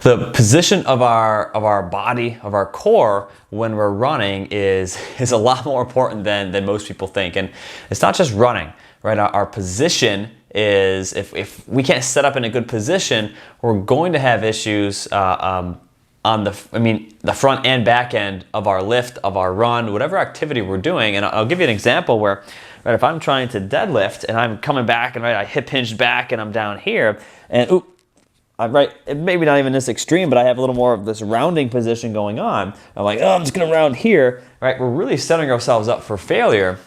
The position of our body, of our core when we're running is a lot more important than most people think. And it's not just running, right? Our position is, if we can't set up in a good position, we're going to have issues on the front and back end of our lift, of our run, whatever activity we're doing. And I'll give you an example where, right, if I'm trying to deadlift and I'm coming back and, right, I hip hinged back and I'm down here and oop, I'm right, maybe not even this extreme, but I have a little more of this rounding position going on. I'm like, oh, I'm just gonna round here, right? We're really setting ourselves up for failure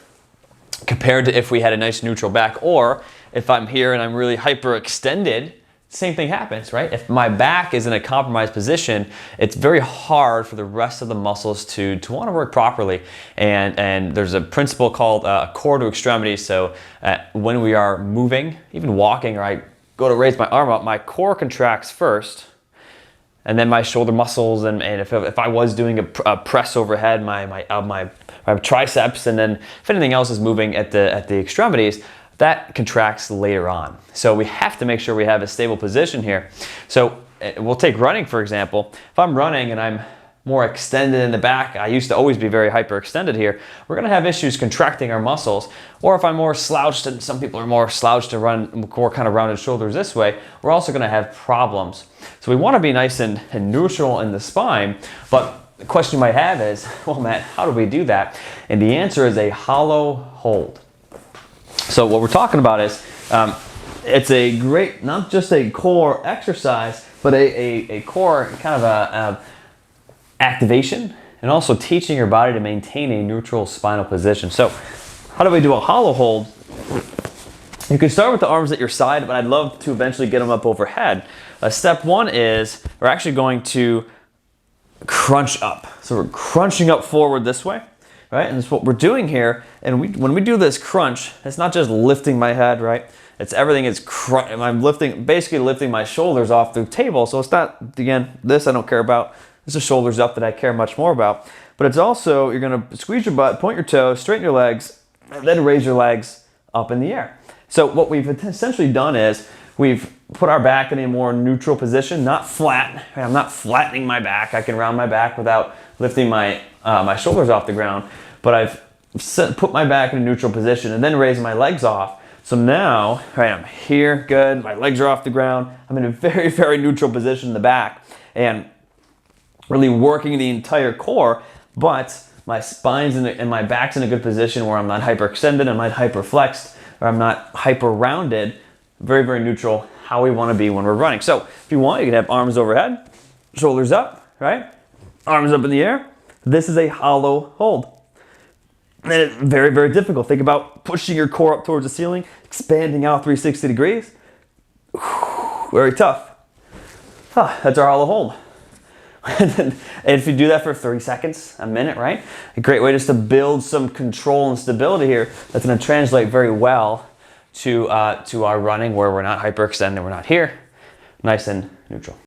compared to if we had a nice neutral back, or if I'm here and I'm really hyperextended, same thing happens, right? If my back is in a compromised position, it's very hard for the rest of the muscles to want to work properly. And there's a principle called core to extremity. So when we are moving, even walking, or I go to raise my arm up, my core contracts first, and then my shoulder muscles, and if I was doing a press overhead, my triceps, and then if anything else is moving at the extremities, that contracts later on. So we have to make sure we have a stable position here. So we'll take running, for example. If I'm running and I'm more extended in the back, I used to always be very hyperextended here, we're gonna have issues contracting our muscles. Or if I'm more slouched, and some people are more slouched to run core kind of rounded shoulders this way, we're also gonna have problems. So we wanna be nice and neutral in the spine, but the question you might have is, well, Matt, how do we do that? And the answer is a hollow hold. So what we're talking about is, it's a great, not just a core exercise, but a core kind of a activation, and also teaching your body to maintain a neutral spinal position. So how do we do a hollow hold? You can start with the arms at your side, but I'd love to eventually get them up overhead. Step one is we're actually going to crunch up. So we're crunching up forward this way, right? And that's what we're doing here. And when we do this crunch, it's not just lifting my head, right? It's everything is I'm basically lifting my shoulders off the table. So it's not, again, this I don't care about. It's the shoulders up that I care much more about. But it's also, you're gonna squeeze your butt, point your toes, straighten your legs, and then raise your legs up in the air. So what we've essentially done is we've put our back in a more neutral position, not flat. I'm not flattening my back. I can round my back without lifting my shoulders off the ground. But I've put my back in a neutral position and then raised my legs off. So now, right, I'm here, good. My legs are off the ground. I'm in a very, very neutral position in the back. And really working the entire core, but my spine's and my back's in a good position where I'm not hyperextended, I'm not hyperflexed, or I'm not hyper rounded. Very, very neutral, how we want to be when we're running. So if you want, you can have arms overhead, shoulders up, right? Arms up in the air. This is a hollow hold. And it's very, very difficult. Think about pushing your core up towards the ceiling, expanding out 360 degrees. Very tough. That's our hollow hold. And if you do that for 30 seconds, a minute, right? A great way just to build some control and stability here. That's going to translate very well to our running, where we're not hyperextended, we're not here. Nice and neutral.